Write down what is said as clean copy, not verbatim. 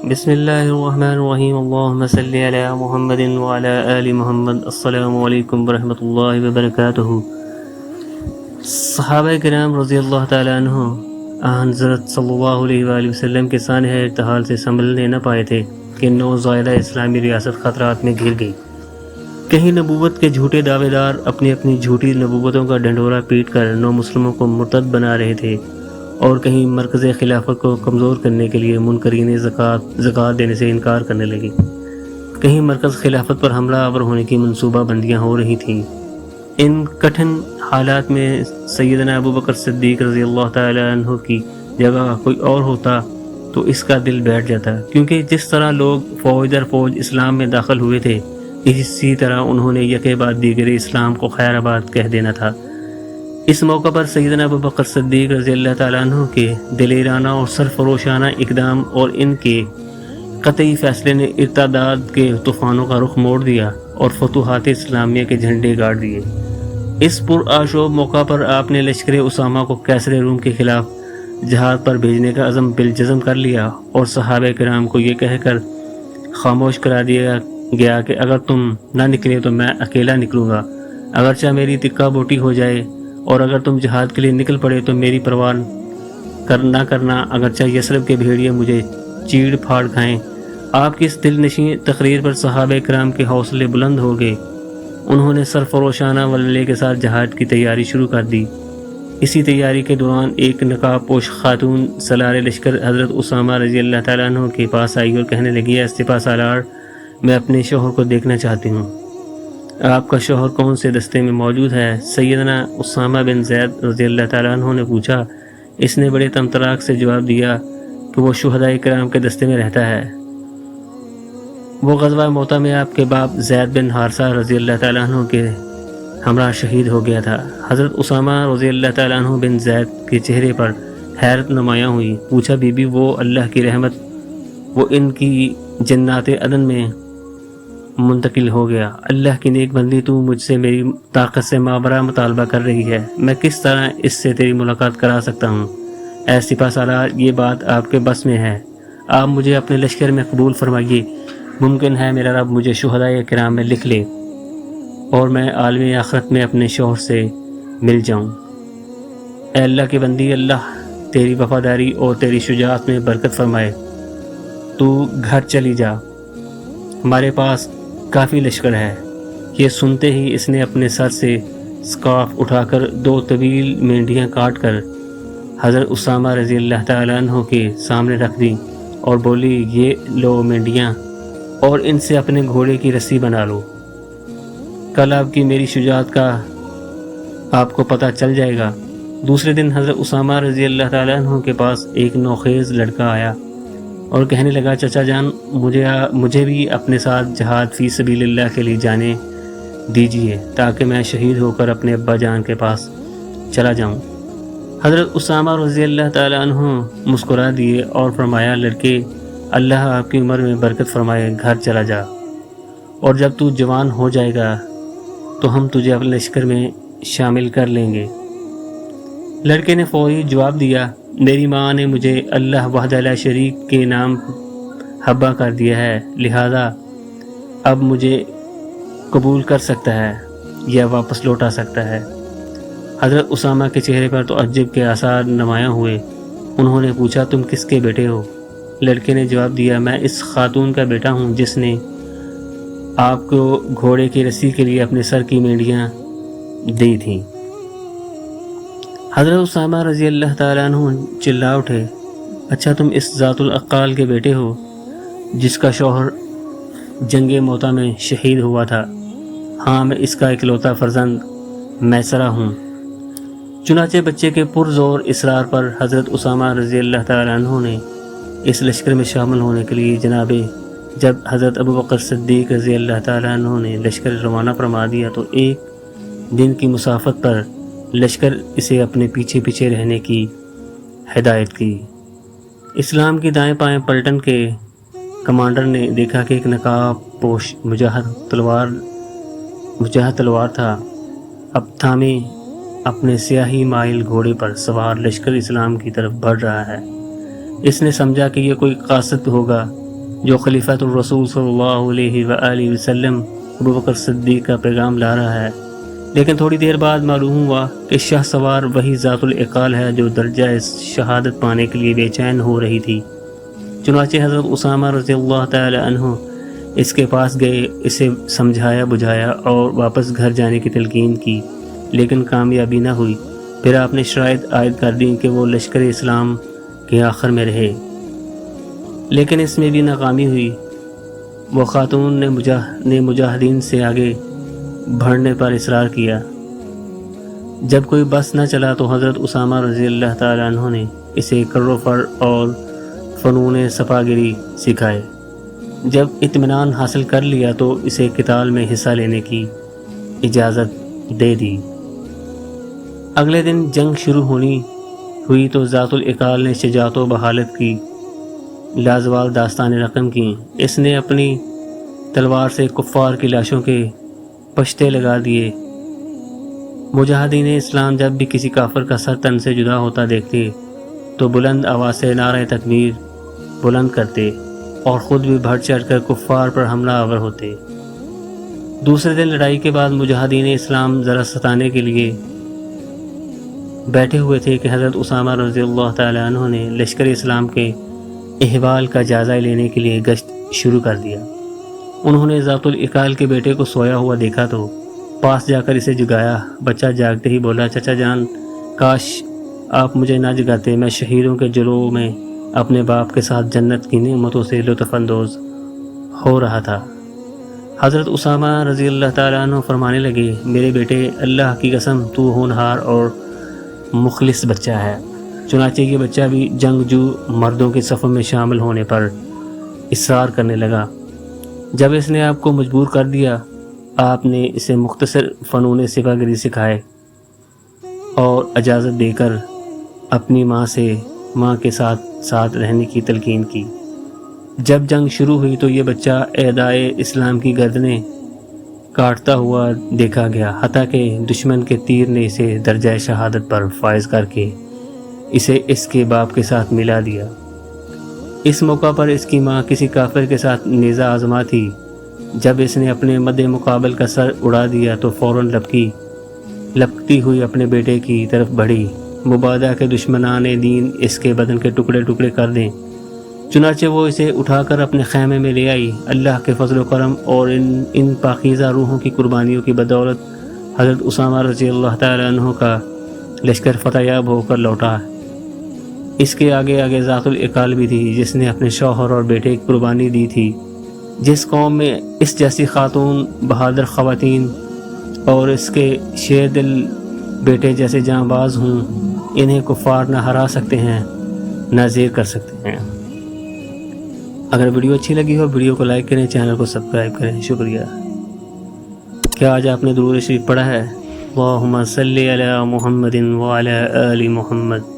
بسم اللہ الرحمن الرحیم اللہم صلی علی محمد وعلی آل محمد۔ السلام علیکم ورحمۃ اللہ وبرکاتہ۔ صحابہ کرام رضی اللہ تعالیٰ عنہ حضرت صلی اللہ علیہ وآلہ وسلم کے سانحہ ارتحال سے سنبھلنے نہ پائے تھے کہ نوزائیدہ اسلامی ریاست خطرات میں گھر گئی۔ کہیں نبوت کے جھوٹے دعوے دار اپنی اپنی جھوٹی نبوتوں کا ڈنڈورا پیٹ کر نو مسلموں کو مرتد بنا رہے تھے، اور کہیں مرکز خلافت کو کمزور کرنے کے لیے منکرین زکوٰۃ دینے سے انکار کرنے لگے۔ کہیں مرکز خلافت پر حملہ آور ہونے کی منصوبہ بندیاں ہو رہی تھیں۔ ان کٹھن حالات میں سیدنا ابوبکر صدیق رضی اللہ تعالیٰ عنہ کی جگہ کوئی اور ہوتا تو اس کا دل بیٹھ جاتا، کیونکہ جس طرح لوگ فوج در فوج اسلام میں داخل ہوئے تھے، اسی طرح انہوں نے یکے بعد دیگر اسلام کو خیر آباد کہہ دینا تھا۔ اس موقع پر سیدنا ابوبکر صدیق رضی اللہ تعالیٰ عنہ کے دلیرانہ اور سرفروشانہ اقدام اور ان کے قطعی فیصلے نے ارتداد کے طوفانوں کا رخ موڑ دیا اور فتوحات اسلامیہ کے جھنڈے گاڑ دیے۔ اس پرآشوب موقع پر آپ نے لشکر اسامہ کو کیسر روم کے خلاف جہاد پر بھیجنے کا عزم بالجزم کر لیا، اور صحابہ کرام کو یہ کہہ کر خاموش کرا دیا گیا کہ اگر تم نہ نکلے تو میں اکیلا نکلوں گا، اگرچہ میری تکہ بوٹی ہو جائے، اور اگر تم جہاد کے لیے نکل پڑے تو میری پرواہ نہ کرنا، اگرچہ یثرب کے بھیڑیے مجھے چیڑ پھاڑ کھائیں۔ آپ کی اس دل نشین تقریر پر صحابہ کرام کے حوصلے بلند ہو گئے۔ انہوں نے سرفروشانہ ولولے کے ساتھ جہاد کی تیاری شروع کر دی۔ اسی تیاری کے دوران ایک نقاب پوش خاتون سالار لشکر حضرت اسامہ رضی اللہ تعالیٰ عنہ کے پاس آئی اور کہنے لگی، اے سپہ سالار، میں اپنے شوہر کو دیکھنا چاہتی ہوں۔ آپ کا شوہر کون سے دستے میں موجود ہے؟ سیدنا اسامہ بن زید رضی اللہ تعالیٰ عنہ نے پوچھا۔ اس نے بڑے طمطراق سے جواب دیا کہ وہ شہداء کرام کے دستے میں رہتا ہے۔ وہ غزوہ موتہ میں آپ کے باپ زید بن حارثہ رضی اللہ تعالیٰ عنہ کے ہمراہ شہید ہو گیا تھا۔ حضرت اسامہ رضی اللہ تعالیٰ عنہ بن زید کے چہرے پر حیرت نمایاں ہوئی۔ پوچھا، بی بی، وہ اللہ کی رحمت، وہ ان کی جنات عدن میں منتقل ہو گیا۔ اللہ کی نیک بندی، تو مجھ سے میری طاقت سے مابرا مطالبہ کر رہی ہے، میں کس طرح اس سے تیری ملاقات کرا سکتا ہوں؟ اے سپہ سالار، یہ بات آپ کے بس میں ہے، آپ مجھے اپنے لشکر میں قبول فرمائیے۔ ممکن ہے میرا رب مجھے شہداء کرام میں لکھ لے اور میں عالم آخرت میں اپنے شوہر سے مل جاؤں۔ اے اللہ کی بندی، اللہ تیری وفاداری اور تیری شجاعت میں برکت فرمائے، تو گھر چلی جا، ہمارے پاس کافی لشکر ہے۔ یہ سنتے ہی اس نے اپنے سر سے سکارف اٹھا کر 2 طویل مینڈیاں کاٹ کر حضرت اسامہ رضی اللہ تعالیٰ عنہ کے سامنے رکھ دی اور بولی، یہ لو مینڈیاں، اور ان سے اپنے گھوڑے کی رسی بنا لو۔ کل آپ کی میری شجاعت کا آپ کو پتہ چل جائے گا۔ دوسرے دن حضرت اسامہ رضی اللہ تعالیٰ عنہ کے پاس ایک نوخیز لڑکا آیا اور کہنے لگا، چچا جان، مجھے بھی اپنے ساتھ جہاد فی سبیل اللہ کے لیے جانے دیجیے تاکہ میں شہید ہو کر اپنے ابا جان کے پاس چلا جاؤں۔ حضرت اسامہ رضی اللہ تعالیٰ عنہ مسکرا دیے اور فرمایا، لڑکے، اللہ آپ کی عمر میں برکت فرمائے، گھر چلا جا، اور جب تو جوان ہو جائے گا تو ہم تجھے اپنے لشکر میں شامل کر لیں گے۔ لڑکے نے فوری جواب دیا، میری ماں نے مجھے اللہ وحدہ لا شریک کے نام حبہ کر دیا ہے، لہذا اب مجھے قبول کر سکتا ہے یا واپس لوٹا سکتا ہے۔ حضرت اسامہ کے چہرے پر تعجب کے آثار نمایاں ہوئے۔ انہوں نے پوچھا، تم کس کے بیٹے ہو؟ لڑکے نے جواب دیا، میں اس خاتون کا بیٹا ہوں جس نے آپ کو گھوڑے کی رسی کے لیے اپنے سر کی مینڈیاں دی تھیں۔ حضرت اسامہ رضی اللہ تعالیٰ عنہ چلا اٹھے، اچھا تم اس ذات الاقال کے بیٹے ہو جس کا شوہر جنگ موتہ میں شہید ہوا تھا؟ ہاں، میں اس کا اکلوتا فرزند میسرہ ہوں۔ چنانچہ بچے کے پرزور اصرار پر حضرت اسامہ رضی اللہ تعالیٰ عنہ نے اس لشکر میں شامل ہونے کے لیے جب حضرت ابوبکر صدیق رضی اللہ تعالیٰ عنہ نے لشکر روانہ فرما دیا تو 1 دن کی مسافت پر لشکر اسے اپنے پیچھے پیچھے رہنے کی ہدایت کی۔ اسلام کی دائیں بائیں پلٹن کے کمانڈر نے دیکھا کہ ایک نقاب پوش مجاہد تلوار تھا، اب تھامے اپنے سیاہی مائل گھوڑے پر سوار لشکر اسلام کی طرف بڑھ رہا ہے۔ اس نے سمجھا کہ یہ کوئی قاصد ہوگا، جو خلیفۃ الرسول صلی اللہ علیہ وآلہ وسلم ابوبکر صدیق کا پیغام لا رہا ہے، لیکن تھوڑی دیر بعد معلوم ہوا کہ شاہ سوار وہی ذات العقال ہے جو درجہ شہادت پانے کے لیے بے چین ہو رہی تھی۔ چنانچہ حضرت اسامہ رضی اللہ تعالی عنہ اس کے پاس گئے، اسے سمجھایا بجھایا اور واپس گھر جانے کی تلقین کی، لیکن کامیابی نہ ہوئی۔ پھر آپ نے شرائط عائد کر دیں کہ وہ لشکر اسلام کے آخر میں رہے، لیکن اس میں بھی ناکامی ہوئی۔ وہ خاتون نے مجاہدین سے آگے بڑھنے پر اصرار کیا۔ جب کوئی بس نہ چلا تو حضرت اسامہ رضی اللہ تعالی عنہ نے اسے کر و فر اور فنون سپاگری سکھائے۔ جب اطمینان حاصل کر لیا تو اسے قتال میں حصہ لینے کی اجازت دے دی۔ اگلے دن جنگ شروع ہوئی تو ذات العقال نے شجاعت و بہالت کی لازوال داستانیں رقم کیں۔ اس نے اپنی تلوار سے کفار کی لاشوں کے پشتے لگا دیے۔ مجاہدین اسلام جب بھی کسی کافر کا سر تن سے جدا ہوتا دیکھتے تو بلند آواز سے نعرہ تکبیر بلند کرتے اور خود بھی بڑھ چڑھ کر کفار پر حملہ آور ہوتے۔ دوسرے دن لڑائی کے بعد مجاہدین اسلام ذرا ستانے کے لیے بیٹھے ہوئے تھے کہ حضرت اسامہ رضی اللہ تعالی عنہ نے لشکر اسلام کے احوال کا جائزہ لینے کے لیے گشت شروع کر دیا۔ انہوں نے ذات العقال کے بیٹے کو سویا ہوا دیکھا تو پاس جا کر اسے جگایا۔ بچہ جاگتے ہی بولا، چچا جان، کاش آپ مجھے نہ جگاتے، میں شہیدوں کے جلوہ میں اپنے باپ کے ساتھ جنت کی نعمتوں سے لطف اندوز ہو رہا تھا۔ حضرت اسامہ رضی اللہ تعالیٰ عنہ فرمانے لگے، میرے بیٹے، اللہ کی قسم تو ہونہار اور مخلص بچہ ہے۔ چنانچہ یہ بچہ بھی جنگجو مردوں کے صف میں شامل ہونے پر اصرار کرنے لگا۔ جب اس نے آپ کو مجبور کر دیا، آپ نے اسے مختصر فنون سپاگری سکھائے اور اجازت دے کر اپنی ماں کے ساتھ رہنے کی تلقین کی۔ جب جنگ شروع ہوئی تو یہ بچہ اعدائے اسلام کی گردنیں کاٹتا ہوا دیکھا گیا، حتیٰ کہ دشمن کے تیر نے اسے درجہ شہادت پر فائز کر کے اسے اس کے باپ کے ساتھ ملا دیا۔ اس موقع پر اس کی ماں کسی کافر کے ساتھ نیزہ آزما تھی۔ جب اس نے اپنے مد مقابل کا سر اڑا دیا تو فوراً لپکتی ہوئی اپنے بیٹے کی طرف بڑھی، مبادہ کے دشمنان دین اس کے بدن کے ٹکڑے ٹکڑے کر دیں۔ چنانچہ وہ اسے اٹھا کر اپنے خیمے میں لے آئی۔ اللہ کے فضل و کرم اور ان پاکیزہ روحوں کی قربانیوں کی بدولت حضرت اسامہ رضی اللہ تعالی عنہ کا لشکر فتح یاب ہو کر لوٹا۔ اس کے آگے آگے ذات العقال بھی تھی، جس نے اپنے شوہر اور بیٹے کی قربانی دی تھی۔ جس قوم میں اس جیسی خاتون، بہادر خواتین اور اس کے شیر دل بیٹے جیسے جاں باز ہوں، انہیں کفار نہ ہرا سکتے ہیں نہ زیر کر سکتے ہیں۔ اگر ویڈیو اچھی لگی ہو، ویڈیو کو لائک کریں، چینل کو سبسکرائب کریں۔ شکریہ۔ کیا آج آپ نے درود شریف پڑھا ہے؟ اللہم صلی علی محمد وعلی آل محمد۔